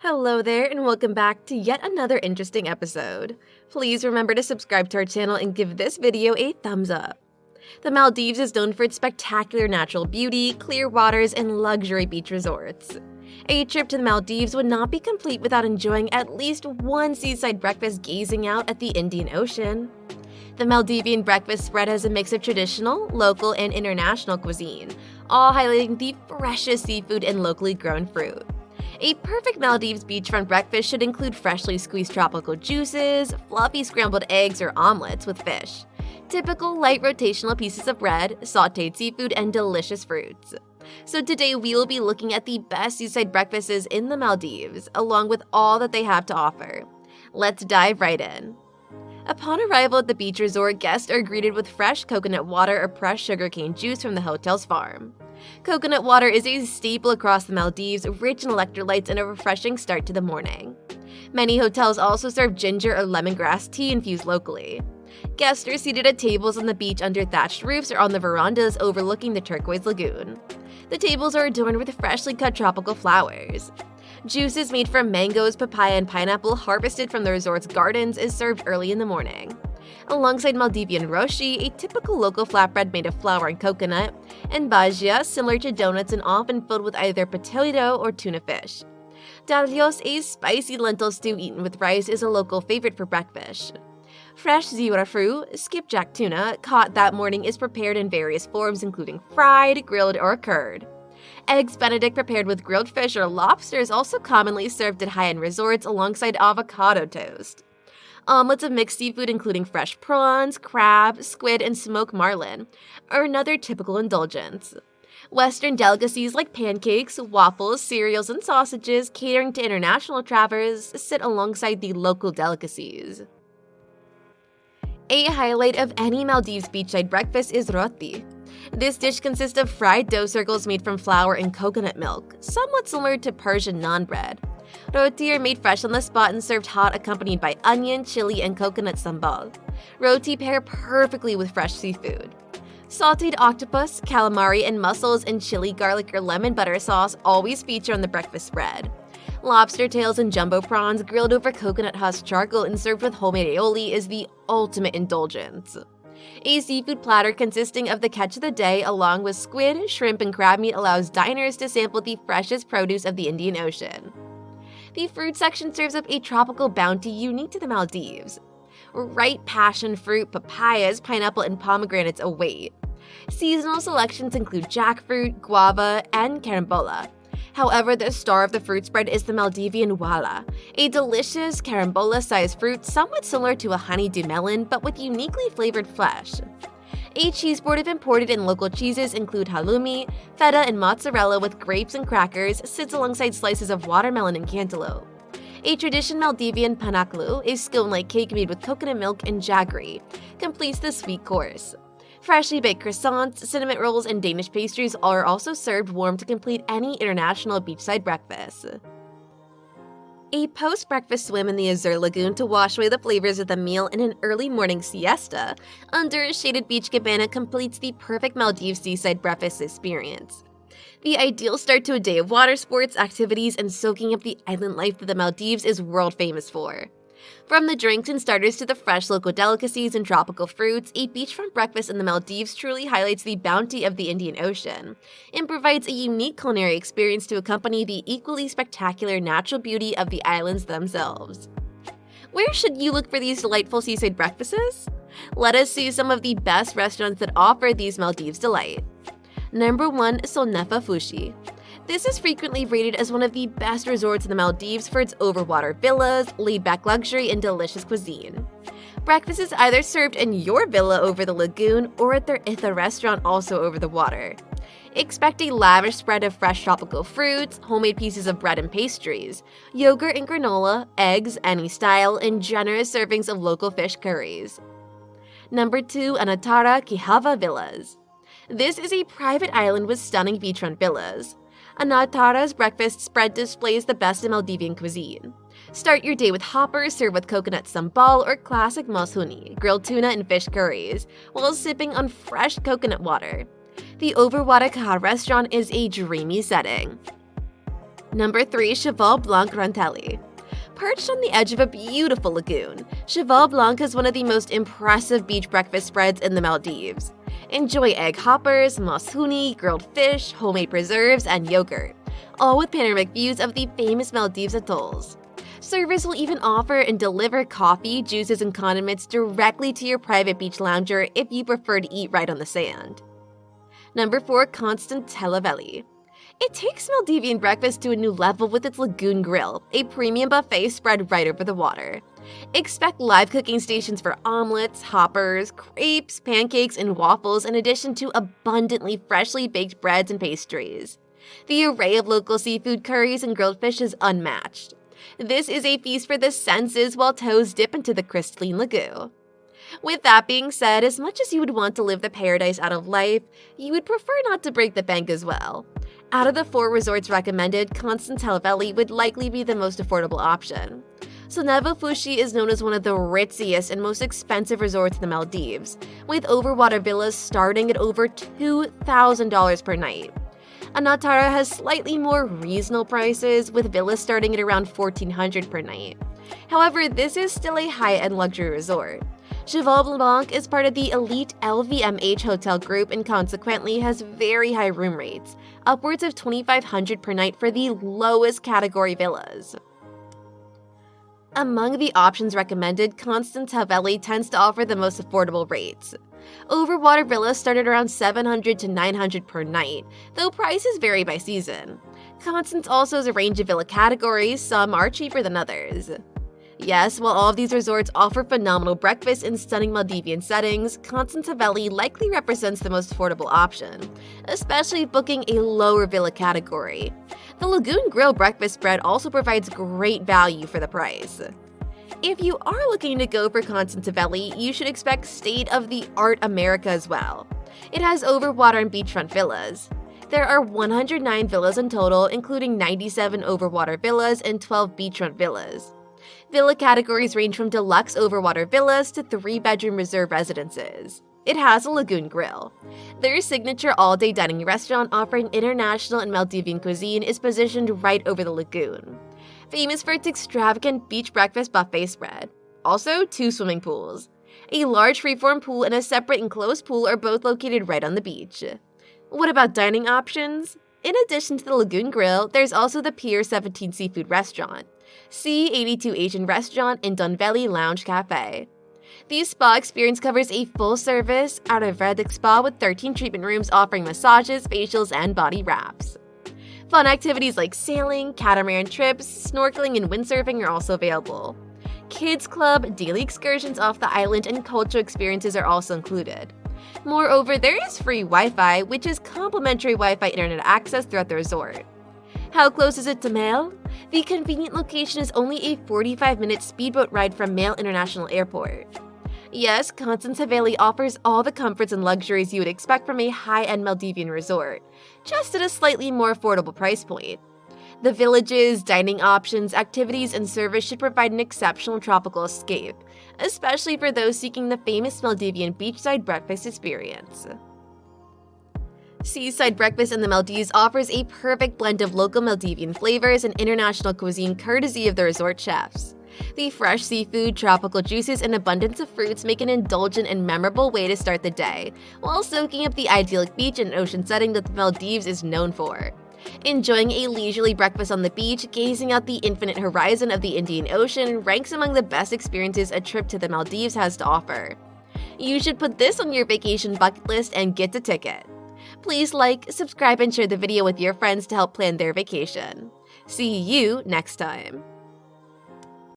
Hello there, and welcome back to yet another interesting episode. Please remember to subscribe to our channel and give this video a thumbs up. The Maldives is known for its spectacular natural beauty, clear waters, and luxury beach resorts. A trip to the Maldives would not be complete without enjoying at least one seaside breakfast gazing out at the Indian Ocean. The Maldivian breakfast spread has a mix of traditional, local, and international cuisine, all highlighting the freshest seafood and locally grown fruit. A perfect Maldives beachfront breakfast should include freshly squeezed tropical juices, fluffy scrambled eggs or omelets with fish, typical light rotational pieces of bread, sautéed seafood, and delicious fruits. So today we will be looking at the best seaside breakfasts in the Maldives, along with all that they have to offer. Let's dive right in. Upon arrival at the beach resort, guests are greeted with fresh coconut water or pressed sugarcane juice from the hotel's farm. Coconut water is a staple across the Maldives, rich in electrolytes and a refreshing start to the morning. Many hotels also serve ginger or lemongrass tea infused locally. Guests are seated at tables on the beach under thatched roofs or on the verandas overlooking the turquoise lagoon. The tables are adorned with freshly cut tropical flowers. Juices made from mangoes, papaya, and pineapple harvested from the resort's gardens is served early in the morning. Alongside Maldivian roshi, a typical local flatbread made of flour and coconut, and bhajia, similar to donuts and often filled with either potato or tuna fish. Dalyos, a spicy lentil stew eaten with rice, is a local favorite for breakfast. Fresh ziwa fruit, skipjack tuna, caught that morning is prepared in various forms including fried, grilled, or curd. Eggs Benedict prepared with grilled fish or lobster is also commonly served at high-end resorts alongside avocado toast. Omelets of mixed seafood including fresh prawns, crab, squid, and smoked marlin are another typical indulgence. Western delicacies like pancakes, waffles, cereals, and sausages catering to international travelers sit alongside the local delicacies. A highlight of any Maldives beachside breakfast is roti. This dish consists of fried dough circles made from flour and coconut milk, somewhat similar to Persian naan bread. Roti are made fresh on the spot and served hot, accompanied by onion, chili, and coconut sambal. Roti pair perfectly with fresh seafood. Sautéed octopus, calamari, and mussels in chili, garlic, or lemon butter sauce always feature on the breakfast spread. Lobster tails and jumbo prawns grilled over coconut husk charcoal and served with homemade aioli is the ultimate indulgence. A seafood platter consisting of the catch of the day along with squid, shrimp, and crab meat allows diners to sample the freshest produce of the Indian Ocean. The fruit section serves up a tropical bounty unique to the Maldives. Ripe passion fruit, papayas, pineapple, and pomegranates await. Seasonal selections include jackfruit, guava, and carambola. However, the star of the fruit spread is the Maldivian wala, a delicious carambola-sized fruit somewhat similar to a honeydew melon but with uniquely flavored flesh. A cheese board of imported and local cheeses include halloumi, feta, and mozzarella with grapes and crackers sits alongside slices of watermelon and cantaloupe. A traditional Maldivian panaklu, a scone-like cake made with coconut milk and jaggery, completes the sweet course. Freshly baked croissants, cinnamon rolls, and Danish pastries are also served warm to complete any international beachside breakfast. A post-breakfast swim in the Azure Lagoon to wash away the flavors of the meal and an early morning siesta under a shaded beach cabana completes the perfect Maldives seaside breakfast experience. The ideal start to a day of water sports, activities, and soaking up the island life that the Maldives is world famous for. From the drinks and starters to the fresh local delicacies and tropical fruits, a beachfront breakfast in the Maldives truly highlights the bounty of the Indian Ocean and provides a unique culinary experience to accompany the equally spectacular natural beauty of the islands themselves. Where should you look for these delightful seaside breakfasts? Let us see some of the best restaurants that offer these Maldives delight. Number 1. Sonefa Fushi. This is frequently rated as one of the best resorts in the Maldives for its overwater villas, laid-back luxury, and delicious cuisine. Breakfast is either served in your villa over the lagoon or at their Itha restaurant also over the water. Expect a lavish spread of fresh tropical fruits, homemade pieces of bread and pastries, yogurt and granola, eggs, any style, and generous servings of local fish curries. Number 2. Anatara Kihava Villas. This is a private island with stunning beachfront villas. Anatara's breakfast spread displays the best in Maldivian cuisine. Start your day with hoppers served with coconut sambal or classic moshuni, grilled tuna and fish curries, while sipping on fresh coconut water. The Overwada Kahar restaurant is a dreamy setting. Number 3. Cheval Blanc Rantelli. Perched on the edge of a beautiful lagoon, Cheval Blanc is one of the most impressive beach breakfast spreads in the Maldives. Enjoy egg hoppers, moss huni, grilled fish, homemade preserves, and yogurt, all with panoramic views of the famous Maldives atolls. Servers will even offer and deliver coffee, juices, and condiments directly to your private beach lounger if you prefer to eat right on the sand. Number 4. Constant Televelli. It takes Maldivian breakfast to a new level with its Lagoon Grill, a premium buffet spread right over the water. Expect live cooking stations for omelets, hoppers, crepes, pancakes, and waffles in addition to abundantly freshly baked breads and pastries. The array of local seafood curries and grilled fish is unmatched. This is a feast for the senses while toes dip into the crystalline lagoon. With that being said, as much as you would want to live the paradise out of life, you would prefer not to break the bank as well. Out of the 4 resorts recommended, Constant Televelli would likely be the most affordable option. Sonevo Fushi is known as one of the ritziest and most expensive resorts in the Maldives, with overwater villas starting at over $2,000 per night. Anatara has slightly more reasonable prices, with villas starting at around $1,400 per night. However, this is still a high-end luxury resort. Cheval Blanc is part of the elite LVMH hotel group and consequently has very high room rates, upwards of $2,500 per night for the lowest category villas. Among the options recommended, Constant Televelli tends to offer the most affordable rates. Overwater villas start at around $700 to $900 per night, though prices vary by season. Constance also has a range of villa categories, some are cheaper than others. Yes, while all of these resorts offer phenomenal breakfast in stunning Maldivian settings, Constant Televelli likely represents the most affordable option, especially booking a lower villa category. The Lagoon Grill breakfast spread also provides great value for the price. If you are looking to go for Constant Televelli, you should expect state-of-the-art America as well. It has overwater and beachfront villas. There are 109 villas in total, including 97 overwater villas and 12 beachfront villas. Villa categories range from deluxe overwater villas to 3-bedroom reserve residences. It has a Lagoon Grill. Their signature all-day dining restaurant offering international and Maldivian cuisine is positioned right over the lagoon, famous for its extravagant beach breakfast buffet spread. Also, 2 swimming pools. A large freeform pool and a separate enclosed pool are both located right on the beach. What about dining options? In addition to the Lagoon Grill, there's also the Pier 17 Seafood Restaurant, C82 Asian Restaurant, and Donveli Lounge Cafe. The spa experience covers a full-service, Ayurvedic spa with 13 treatment rooms offering massages, facials, and body wraps. Fun activities like sailing, catamaran trips, snorkeling, and windsurfing are also available. Kids Club, daily excursions off the island, and cultural experiences are also included. Moreover, there is free Wi-Fi, which is complimentary Wi-Fi internet access throughout the resort. How close is it to Male? The convenient location is only a 45-minute speedboat ride from Male International Airport. Yes, Constant Televelli offers all the comforts and luxuries you would expect from a high-end Maldivian resort, just at a slightly more affordable price point. The villages, dining options, activities, and service should provide an exceptional tropical escape, especially for those seeking the famous Maldivian beachside breakfast experience. Seaside breakfast in the Maldives offers a perfect blend of local Maldivian flavors and international cuisine courtesy of the resort chefs. The fresh seafood, tropical juices, and abundance of fruits make an indulgent and memorable way to start the day, while soaking up the idyllic beach and ocean setting that the Maldives is known for. Enjoying a leisurely breakfast on the beach, gazing out the infinite horizon of the Indian Ocean ranks among the best experiences a trip to the Maldives has to offer. You should put this on your vacation bucket list and get a ticket. Please like, subscribe, and share the video with your friends to help plan their vacation. See you next time.